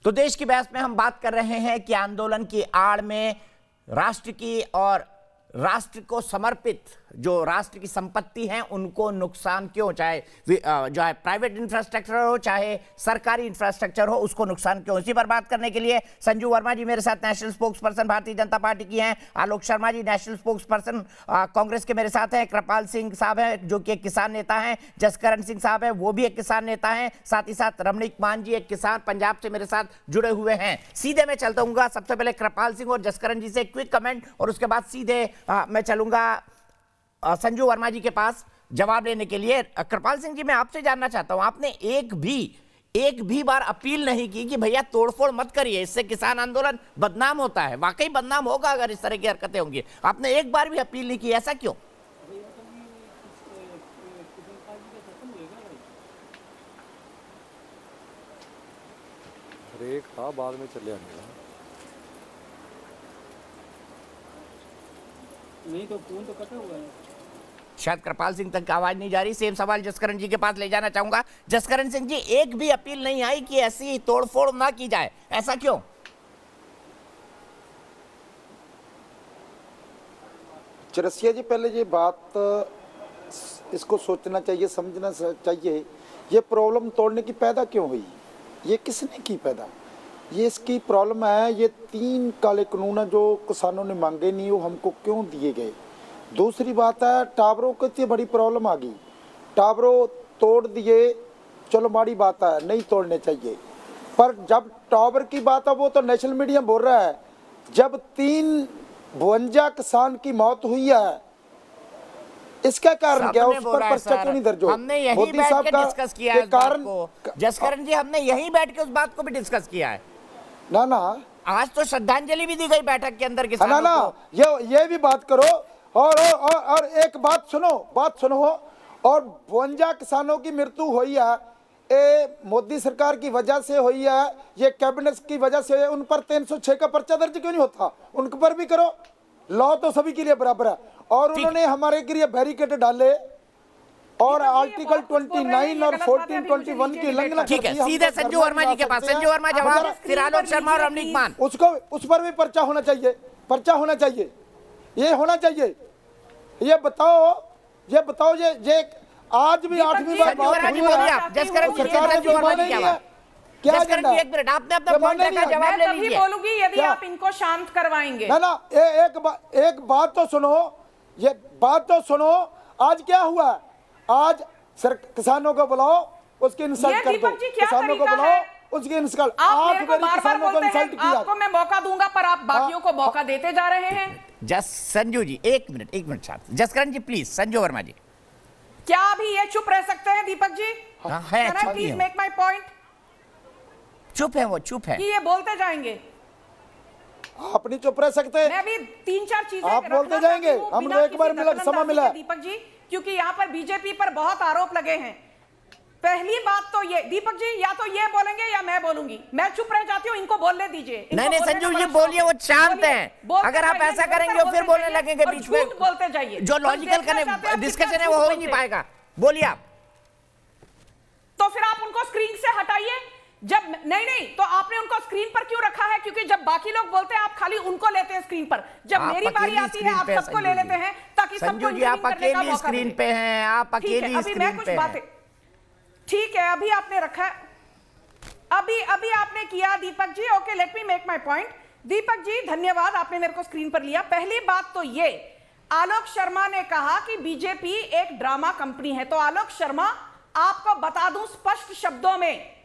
तो देश की बहस में हम बात कर रहे हैं कि आंदोलन की आड़ में राष्ट्र की और राष्ट्र को समर्पित जो राष्ट्र की संपत्ति है उनको नुकसान क्यों, चाहे जो है प्राइवेट इंफ्रास्ट्रक्चर हो चाहे सरकारी इंफ्रास्ट्रक्चर हो, उसको नुकसान क्यों। इसी पर बात करने के लिए संजू वर्मा जी मेरे साथ national spokes person Bharatiya Janata party की हैं, Alok Sharma ji national spokes person Congress के मेरे साथ हैं, कृपाल सिंह साहब हैं जो कि एक किसान नेता हैं, जसकरण सिंह साहब हैं वो भी एक किसान नेता हैं, साथ ही साथ रमणीक मान जी एक किसान पंजाब से मेरे साथ जुड़े हुए हैं। सीधे मैं चलता हूँ सबसे पहले कृपाल सिंह और जसकरण जी से क्विक कमेंट और उसके बाद सीधे मैं चलूंगा संजू वर्मा जी के पास जवाब लेने के लिए। कृपाल सिंह जी मैं आपसे जानना चाहता हूं, आपने एक भी बार अपील नहीं की कि भैया तोड़फोड़ मत करिए, इससे किसान आंदोलन बदनाम होता है। वाकई बदनाम होगा अगर इस तरह की हरकतें होंगी। आपने एक बार भी अपील नहीं की, ऐसा क्यों? ब्रेक था, बाद में चले आएगा। नहीं तो फोन तो कटा हुआ है। शायद कृपाल सिंह तक आवाज नहीं जा रही। सेम सवाल जसकरण जी के पास ले जाना चाहूंगा। जसकरण सिंह जी, एक भी अपील नहीं आई कि ऐसी तोड़फोड़ ना की जाए, ऐसा क्यों? चरसिया जी, पहले ये बात इसको सोचना चाहिए, समझना चाहिए, ये प्रॉब्लम तोड़ने की पैदा क्यों हुई, ये किसने की पैदा। ये इसकी प्रॉब्लम है, ये 3 काले कानून जो किसानों ने मांगे नहीं वो हमको क्यों दिए गए। दूसरी बात है टावरों की इतनी बड़ी प्रॉब्लम आ गई, टावरों तोड़ दिए, चलो बड़ी बात है, नहीं तोड़ने चाहिए, पर जब टावर की बात है वो तो नेशनल मीडिया बोल रहा है जब 352 किसान की मौत हुई है, इसका कारण क्या, उस पर पर्चा क्यों नहीं दर्ज हो। हमने यही बैठ के डिस्कस किया है इस बात को जसकरण जी, हमने यही बैठ के उस बात को भी डिस्कस किया है ना। आज तो श्रद्धांजलि भी दी गई बैठक के अंदर किसानों ना को। ये भी बात करो और एक बात सुनो और 52 किसानों की मृत्यु हुई है, ये मोदी सरकार की वजह से हुई है, ये कैबिनेट की वजह से। उन पर 306 का पर्चा दर्ज क्यों नहीं होता, उन पर भी करो। लॉ तो सभी के लिए बराबर है। और उन्होंने हमारे के लिए बैरिकेड डाले और आर्टिकल 29 और 1421 की उल्लंघना ठीक है, सीधे संजू वर्मा जी के पास। संजू वर्मा जवाब, फिर आलोक शर्मा और रमणीक मान। उस पर भी पर्चा होना चाहिए, ये होना चाहिए। ये बताओ ये आज भी 8वीं बार बात हुई है, जसकरण जी संजू वर्मा जी क्या जसकरण जी एक मिनट, आपने अपना पॉइंट रखा, जवाब ले लीजिए। मैं बोलूंगी यदि आप इनको शांत करवाएंगे। ना एक बात तो सुनो, ये बात तो सुनो। आज क्या हुआ, आज किसानों को बुलाओ, उसकी इंसल्ट कर दो, किसानों को बुलाओ, उसकी इंसल्ट। आप किसानों को इंसल्ट किया। आपको मैं मौका दूंगा पर आप बाकियों को मौका देते जा रहे हैं। संजू जी एक मिनट साथ। जसकरण जी प्लीज, संजू वर्मा जी क्या अभी ये चुप रह सकते हैं Deepak ji? Please make my point. चुप है कि ये बोलते जाएंगे, आप नहीं चुप रह सकते। मैं भी 3-4 चीजें आप बोलते जाएंगे, हमको एक बार मिला समय मिला दीपक जी, क्योंकि यहाँ पर बीजेपी पर बहुत आरोप लगे हैं। पहली बात तो ये दीपक जी, या तो ये बोलेंगे या मैं बोलूंगी, मैं चुप रह जाती हूँ, इनको बोलने दीजिए। नहीं संजू जी बोलिए, वो शांत हैं। अगर आप ऐसा करेंगे फिर बोलने लगेंगे बीच में, बोलते जाइए। जो लॉजिकल डिस्कशन है वो हो ही नहीं पाएगा। बोलिए आप। तो फिर आप उनको स्क्रीन से हटाइए। जब नहीं तो आपने उनको स्क्रीन पर क्यों रखा है? क्योंकि जब बाकी लोग बोलते हैं आप खाली उनको लेते हैं स्क्रीन पर, जब मेरी बारी आती है आप सबको ले लेते हैं, ताकि संजू जी आप अकेली स्क्रीन पे हैं, आप अकेली स्क्रीन पे हैं। ठीक है, अभी आपने रखा है, अभी आपने किया Deepak ji. Okay, let me make my point. Deepak ji धन्यवाद, आपने मेरे को स्क्रीन पर लिया। पहली बात तो ये, आलोक शर्मा ने कहा कि बीजेपी एक ड्रामा कंपनी है। तो आलोक शर्मा, आपको बता दूं स्पष्ट शब्दों में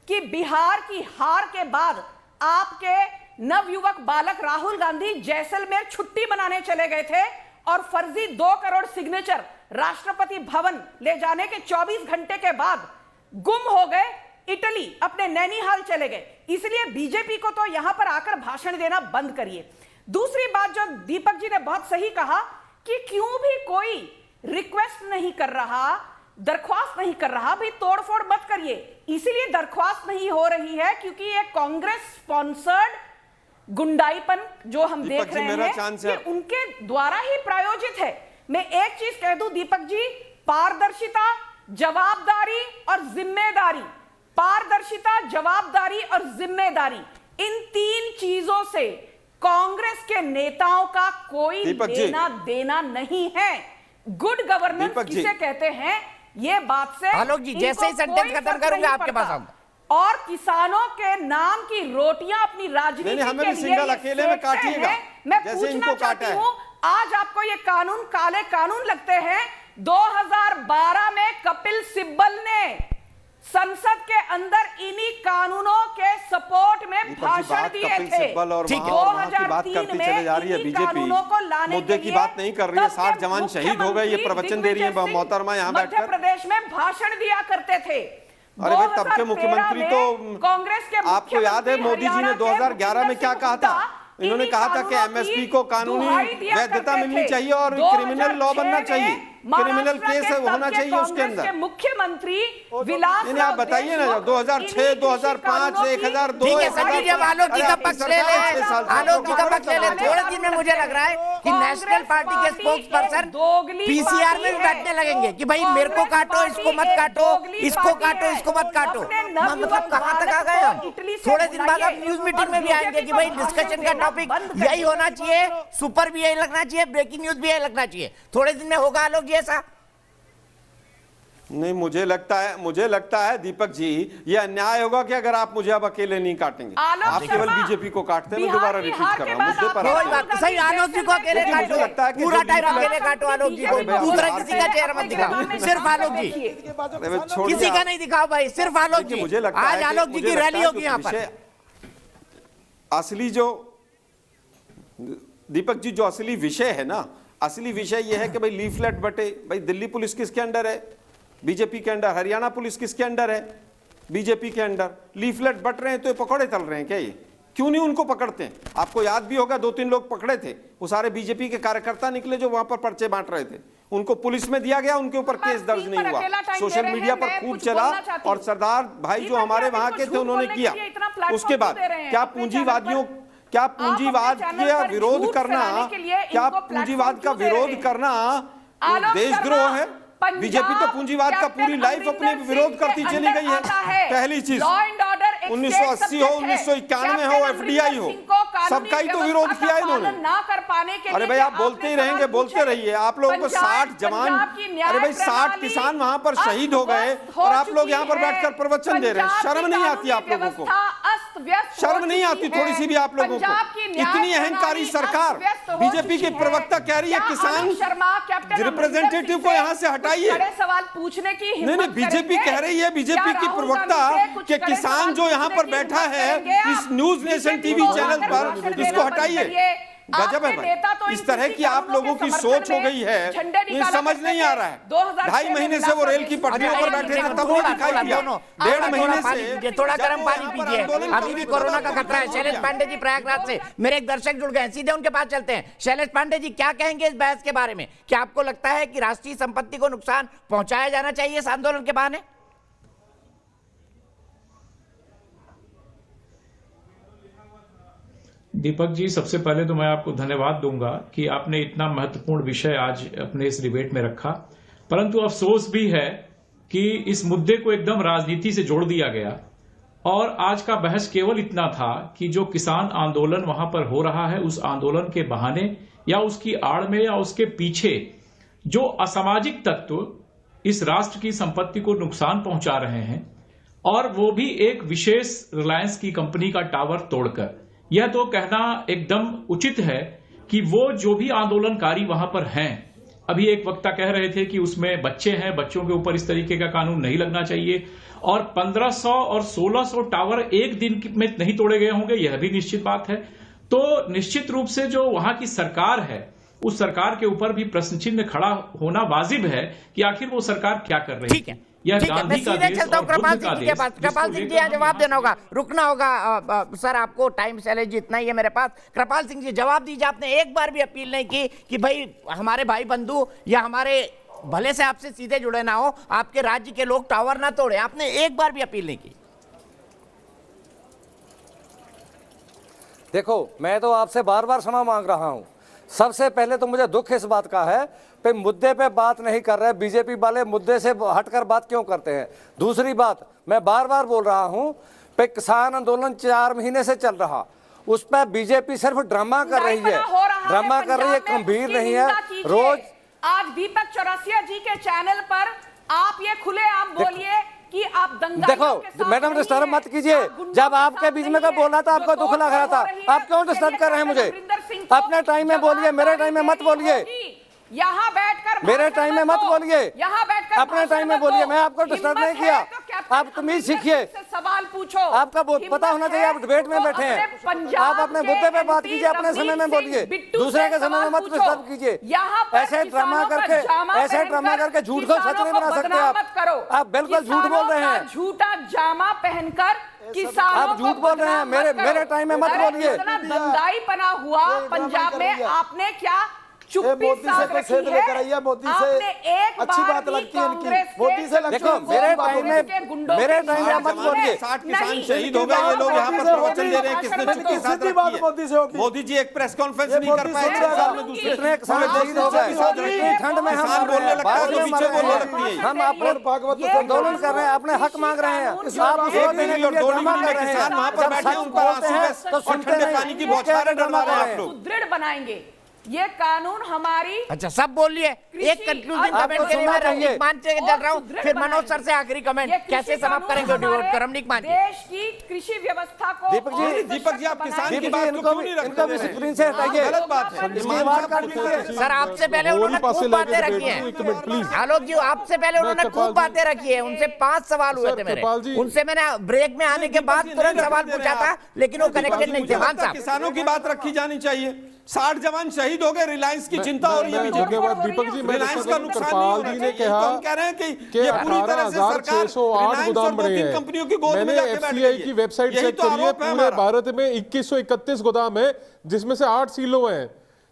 कि बिहार की हार के बाद आपके नवयुवक बालक राहुल गांधी जैसलमेर छुट्टी मनाने चले गए थे और फर्जी 2 करोड़ सिग्नेचर राष्ट्रपति भवन ले जाने के 24 घंटे के बाद गुम हो गए, इटली अपने नैनीहाल चले गए। इसलिए बीजेपी को तो यहां पर आकर भाषण देना बंद करिए। दूसरी बात जो दीपक जी ने बहुत सही कहा कि क्यों भी कोई रिक्वेस्ट नहीं कर रहा, दरख्वास्त नहीं कर रहा, भी तोड़फोड़ मत करिए। इसीलिए दरख्वास्त नहीं हो रही है क्योंकि ये कांग्रेस स्पॉन्सर्ड गुंडाईपन जो हम देख रहे हैं ये उनके द्वारा ही प्रायोजित है। मैं एक चीज कह दूं दीपक जी, पारदर्शिता, जवाबदारी और जिम्मेदारी पारदर्शिता, जवाबदारी और जिम्मेदारी, इन 3 चीजों से कांग्रेस के नेताओं का कोई लेना देना नहीं है। गुड गवर्नेंस किसे कहते हैं, ये बात से आलोक जी, जैसे ही सेंटेंस खत्म करूंगा आपके पास आऊंगा। और किसानों के नाम की रोटियां अपनी राजनीति के लिए सिंगल अकेले में काटिएगा, मैं जैसे इनको पूछना काटा चाहती है। हूं, आज आपको ये कानून काले कानून लगते हैं। 2012 में कपिल सिब्बल ने संसद के अंदर इन्हीं कानूनों के सपोर्ट में भाषण दिए थे। ठीक है, वहाँ की बात करती चले जा रही है बीजेपी, मुद्दे की बात नहीं कर रही है। 60 जवान शहीद हो गए, ये प्रवचन दे रही है मोहतरमा यहाँ बैठकर। मध्य प्रदेश में भाषण दिया करते थे। अरे भाई, तब के मुख्यमंत्री तो कांग्रेस के आपको याद है मोदी जी ने 2011 में क्या कहा था? इन्होंने कहा था कि एमएसपी को कानूनी वैधता मिलनी चाहिए और क्रिमिनल लॉ बनना चाहिए, क्रिमिनल केस होना चाहिए उसके अंदर। मुख्यमंत्री विलास, नहीं आप बताइए ना, 2006, 2005, 2002, ठीक है सभी, जब आलोक जी का पक्ष ले ले, आलोक जी का पक्ष ले ले, थोड़े दिन में मुझे लग रहा है कि नेशनल पार्टी के स्पोक्स पर्सन पीसीआर में भी बैठने लगेंगे कि भाई मेरे को काटो, इसको मत काटो, इसको काटो, इसको मत काटो। मतलब कहां तक आ गए हम? थोड़े दिन बाद आप न्यूज मीटिंग में भी आएंगे कि भाई डिस्कशन का टॉपिक यही होना चाहिए, सुपर भी यही लगना चाहिए, ब्रेकिंग न्यूज भी यही लगना चाहिए। थोड़े दिन में होगा आलोक जी ऐसा? नहीं, मुझे लगता है दीपक जी, ये अन्याय होगा कि अगर आप मुझे अब अकेले नहीं काटेंगे। आप केवल बीजेपी को काटते हैं। मैं दोबारा रिपीट कर रहा हूं मुद्दे पर। कोई बात सही, आलोक जी को अकेले काटो, लगता है कि पूरा टाइम अकेले काटो आलोक जी को, दूसरा किसी का चेहरा मत दिखाओ, सिर्फ आलोक जी, किसी का नहीं दिखाओ भाई, सिर्फ आलोक जी। मुझे लगता है आज आलोक जी की रैली होगी यहाँ पर। असली जो दीपक जी, जो असली विषय है ना, असली विषय यह है कि भाई लीफलेट बटे। भाई दिल्ली पुलिस किसके अंडर है? बीजेपी के अंडर। हरियाणा पुलिस किसके अंडर है? बीजेपी के अंडर। लीफलेट बट रहे हैं तो ये पकौड़े तल रहे हैं क्या? ये क्यों नहीं उनको पकड़ते हैं? आपको याद भी होगा 2-3 लोग पकड़े थे, वो सारे बीजेपी के कार्यकर्ता निकले जो वहां पर पर्चे बांट रहे थे। उनको पुलिस में दिया गया, उनके ऊपर केस दर्ज नहीं हुआ। सोशल मीडिया पर खूब चला और सरदार भाई जो हमारे वहां के थे उन्होंने किया। उसके बाद क्या पूंजीवादियों, क्या पूंजीवाद का विरोध करना, क्या पूंजीवाद का विरोद करना देशद्रोह है? बीजेपी तो पूंजीवाद का पूरी लाइफ अपने विरोध करती चली गई है। पहली चीज 1980 हो, 1991 हो, एफडीआई हो, सबका ही तो विरोध किया इन्होंने। अरे भाई आप बोलते ही रहेंगे, बोलते रहिए। आप लोगों को 60 जवान, अरे भाई 60 किसान वहां पर शहीद हो गए और आप लोग यहाँ पर बैठकर प्रवचन दे रहे हैं। शर्म नहीं आती आप लोगों को? शर्म नहीं आती थोड़ी सी भी आप लोगों को? इतनी अहंकारी सरकार। बीजेपी की प्रवक्ता कह रही है किसान रिप्रेजेंटेटिव को यहाँ से हटाइए। सवाल पूछने की नहीं, बीजेपी कह रही है, बीजेपी की प्रवक्ता कि किसान जो यहाँ पर बैठा है इस न्यूज नेशन टीवी चैनल पर, इसको हटाइए। गजब है भाई, इस तरह की आप लोगों की सोच हो गई है, ये समझ नहीं आ रहा है। 2.5 महीने से वो रेल की पटरियों पर बैठे थे, तब नहीं दिखाई दिया। 1.5 महीने से थोड़ा गर्म पानी पीजिए, अभी भी कोरोना का खतरा है। शैलेश पांडे जी प्रयागराज से मेरे एक दर्शक जुड़ गए, सीधे उनके पास चलते हैं। शैलेश पांडे जी, क्या कहेंगे इस बहस के बारे में? क्या आपको लगता है कि राष्ट्रीय संपत्ति को नुकसान पहुंचाया जाना चाहिए इस आंदोलन के बहाने? दीपक जी, सबसे पहले तो मैं आपको धन्यवाद दूंगा कि आपने इतना महत्वपूर्ण विषय आज अपने इस डिबेट में रखा। परंतु अफसोस भी है कि इस मुद्दे को एकदम राजनीति से जोड़ दिया गया और आज का बहस केवल इतना था कि जो किसान आंदोलन वहां पर हो रहा है, उस आंदोलन के बहाने या उसकी आड़ में या उसके पीछे जो असामाजिक तत्व इस राष्ट्र की संपत्ति को नुकसान पहुंचा रहे हैं, और वो भी एक विशेष रिलायंस की कंपनी का टावर तोड़कर। यह तो कहना एकदम उचित है कि वो जो भी आंदोलनकारी वहां पर हैं, अभी एक वक्ता कह रहे थे कि उसमें बच्चे हैं, बच्चों के ऊपर इस तरीके का कानून नहीं लगना चाहिए, और 1500 और 1600 टावर एक दिन में नहीं तोड़े गए होंगे, यह भी निश्चित बात है। तो निश्चित रूप से जो वहां की सरकार है, उस सरकार के ऊपर भी प्रश्न चिन्ह खड़ा होना वाजिब है कि आखिर वो सरकार क्या कर रही है। ठीक है, मैं सीधे चलता हूं कृपाल सिंह जी के पास। कृपाल सिंह जी, यहाँ जवाब देना होगा, रुकना होगा सर, आपको टाइम शैलेश जी इतना ही है मेरे पास। कृपाल सिंह जी, जवाब दीजिए। आपने एक बार भी अपील नहीं की कि भाई हमारे भाई बंधु या हमारे भले से आपसे सीधे जुड़े ना हो, आपके राज्य के लोग टावर ना तोड़े, आपने एक बार भी अपील नहीं की। देखो, मैं तो आपसे बार बार क्षमा मांग रहा हूं। सबसे पहले तो मुझे दुख इस बात का है कि मुद्दे पे बात नहीं कर रहे, बीजेपी वाले मुद्दे से हटकर बात क्यों करते हैं। दूसरी बात, मैं बार बार बोल रहा हूं कि किसान आंदोलन 4 महीने से चल रहा, उस पर बीजेपी सिर्फ ड्रामा कर रही है, ड्रामा कर रही है, गंभीर नहीं है। रोज आज दीपक चौरसिया जी के चैनल पर आप ये खुलेआम बोलिए कि आप देखो मैडम डिस्टर्ब मत कीजिए। जब आपके बीच में कब बोला था आपको दुख लग रहा था, आप क्यों डिस्टर्ब कर रहे हैं मुझे? अपने टाइम में बोलिए, मेरे टाइम में मत बोलिए। यहाँ बैठकर मेरे टाइम में मत बोलिए, यहाँ बैठकर अपने टाइम में बोलिए। मैं आपको डिस्टर्ब नहीं किया, आप तमीज सीखिए। सवाल पूछो, आपका पता होना चाहिए, आप डिबेट में बैठे हैं। आप अपने मुद्दे पे बात कीजिए, अपने समय में बोलिए, दूसरे के समय में मत डिस्टर्ब कीजिए। ऐसे ड्रामा करके झूठ को सच नहीं बना सकते आप बिल्कुल झूठ बोल रहे हैं। झूठा जामा पहनकर किसानों आप झूठ बोल रहे हैं, मेरे टाइम में मत बोलिए। दंगाईपना हुआ पंजाब में, आपने क्या चुप्पी साध रखी है? मोदी से आपने एक अच्छी बार बात भी लगती है इनकी, कांग्रेस मोदी से लगती देखो है। मेरे टाइम में मत बोलिए। 60 किसान शहीद हो गए, ये लोग यहाँ पर प्रवचन दे रहे हैं, किसने चुप्पी साध रखी है? मोदी जी एक प्रेस कॉन्फ्रेंस नहीं कर पाए 6 साल में, दूसरे कितने किसान शहीद हो गए ठंड में। हम किसान बोलने लगता है तो पीछे बोलने लगती है। हम अपने भागवत आंदोलन कर रहे हैं, अपने हक मांग रहे हैं। आप एक मिनट और 2 मिनट में किसान वहां पर बैठे हैं, उन पर आंसू में तो और ठंडे पानी की बौछारें डलवा रहे हैं आप लोग। सुदृढ़ बनाएंगे ये कानून हमारी। अच्छा सब बोल लिए, एक कंक्लूजन कमेंट के लिए मैं रमनीक मान से चल रहा हूं, फिर मनोज सर से आखिरी कमेंट कैसे समाप्त करेंगे डिबेट को? रमनीक मान देश की कृषि व्यवस्था को दीपक जी आप किसान की बात को क्यों नहीं रखते हैं? स्क्रीन से हटाइए, गलत बात है। सर आपसे पहले उन्होंने खूब बातें रखी हैं। आलोक जी आपसे पहले उन्होंने खूब बातें रखी है, उनसे 5 सवाल हुए थे मेरे, उनसे मैंने ब्रेक में आने के बाद तुरंत सवाल पूछा था, लेकिन वो कनेक्टेड नहीं थे। हाँ साहब, किसानों की बात रखी जानी चाहिए। 60 जवान शहीद हो गए, रिलायंस की चिंता हो रही है। दीपक जी, रिलायंस का नुकसान नहीं होना चाहिए। हम कह रहे हैं कि ये पूरी तरह से सरकार 18,608 गोदाम बने हैं। कंपनियों की गोद में मैंने जाके बैठ गई एफसीआई है। की वेबसाइट यही चेक तो करी है, आरोप है पूरे हमारा। भारत में 2131 गोदाम है, जिसमें से 8 सीलो हैं।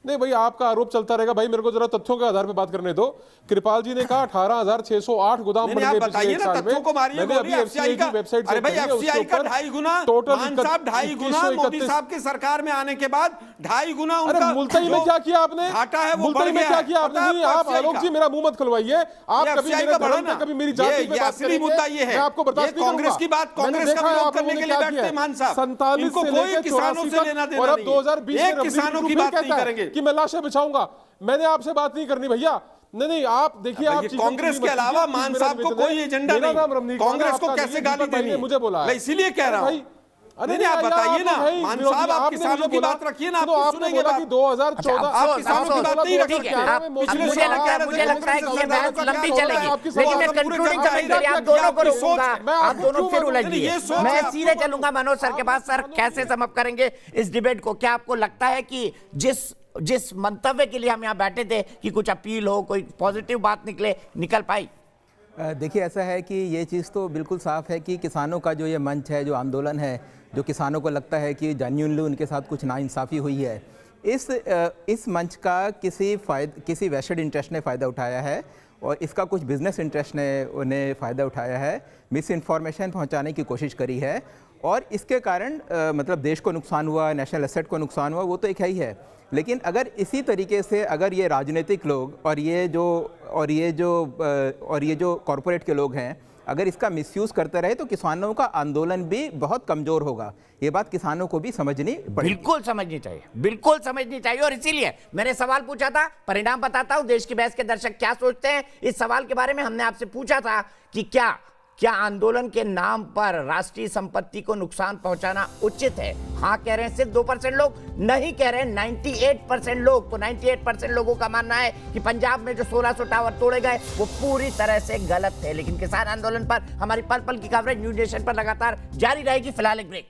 नहीं भाई, आपका आरोप चलता रहेगा भाई, मेरे को जरा तथ्यों के आधार पे बात करने दो। कृपाल जी ने कहा 18,608 गोदाम बन गए पिछले एक साल में। मैंने अभी एफसीआई की वेबसाइट अरे भाई चेक करी है, एफसीआई उसके का ऊपर 2.5 गुना, टोटल मान साहब 2.5 गुना मोदी साहब की सरकार में आने के बाद 2.5 गुना अरे उनका मुल्ताई में क्या किया आपने? घाटा है वो मुल्ताई बढ़ में गया क्या है। किया आपने? पता है नहीं, आपको आप FCI आलोक का? जी मेरा मुंह मत खुलवाइए। आप ये कभी FCI मेरे का धर्म बढ़ाना। पे, कभी मेरी जाति पे ये बात असली मुद्दा ये है। मैं आपको बर्दाश्त ये नहीं कांग्रेस करूंगा। की बात मैंने कांग्रेस का देखा है विरोध आप करने लोगों के ने लिए क्या बैठते किया। मान साहब। 47 इनको से कोई लेकर किसानों 84 से लेना तक देना और अब नहीं। 2020 एक में किसानों की फिर बात नहीं कहता है करेंगे। कि मैं लाशें बिछाऊंगा। मैंने आपसे बात नहीं करनी भैया। नहीं, आप देखिए, आप चीजें कांग्रेस मत के अलावा कीजिए, मान मेरा साहब को निवेदन है। कोई एजेंडा मेरा नाम नहीं। रमनीक कांग्रेस आपका को कैसे नहीं, गाली दीपक भाई ने देनी मुझे बोला है। मैं इसीलिए कह रहा हूं। अरे नहीं, आप बताइए ना, भाई, मान विरोधी, साहब आप आपने किसानों मुझे की बोला- बात रखिए ना, सुनो, आपको आपने सुनेंगे बोला बात। कि 2014 आप किसानों की बात नहीं रख ठीक है, सकते। आप- पिछले मुझे साल लगता है क्या मुझे लगता है कि ये सरदारों बहस का लंबी क्या चलेगी, होता है? लेकिन मैं पूरे कंक्लूडिंग जगह कमेंट के लिए आप क्या दोनों को आपकी रोकूंगा, सोच- आप दोनों फिर उलझ नहीं, लिए। ये सोच मैं है, सीधे आपको- चलूंगा मनोज सर के पास। सर कैसे समाप्त करेंगे इस डिबेट को? क्या आपको लगता है कि जिस मंतव्य के लिए हम यहाँ बैठे थे कि कुछ अपील हो, कोई पॉजिटिव बात निकल पाई? देखिए, ऐसा है कि ये चीज़ तो बिल्कुल साफ है कि किसानों का जो ये मंच है, जो आंदोलन है, जो किसानों को लगता है कि जेन्युइनली उनके साथ कुछ नाइंसाफ़ी हुई है, इस मंच का किसी वेस्टेड इंटरेस्ट ने फ़ायदा उठाया है और इसका कुछ बिजनेस इंटरेस्ट ने उन्हें फ़ायदा उठाया है, मिस इन्फॉर्मेशन पहुँचाने की कोशिश करी है और इसके कारण मतलब देश को नुकसान हुआ, नेशनल एसेट को नुकसान हुआ, वो तो एक है ही है। लेकिन अगर इसी तरीके से अगर ये राजनीतिक लोग और ये जो कॉरपोरेट के लोग हैं, अगर इसका मिसयूज़ करते रहे तो किसानों का आंदोलन भी बहुत कमज़ोर होगा। ये बात किसानों को भी समझनी पड़ेगी। बिल्कुल समझनी चाहिए, बिल्कुल समझनी चाहिए। और इसीलिए मैंने सवाल पूछा था, परिणाम बताता हूं देश की बहस के दर्शक क्या सोचते हैं इस सवाल के बारे में। हमने आपसे पूछा था कि क्या आंदोलन के नाम पर राष्ट्रीय संपत्ति को नुकसान पहुंचाना उचित है? हाँ कह रहे हैं सिर्फ 2% लोग, नहीं कह रहे हैं 98% लोग। तो 98% लोगों का मानना है कि पंजाब में जो 1600 टावर तोड़े गए वो पूरी तरह से गलत थे। लेकिन किसान आंदोलन पर हमारी पल पल की कवरेज न्यूज़ नेशन पर लगातार जारी रहेगी। फिलहाल एक ब्रेक।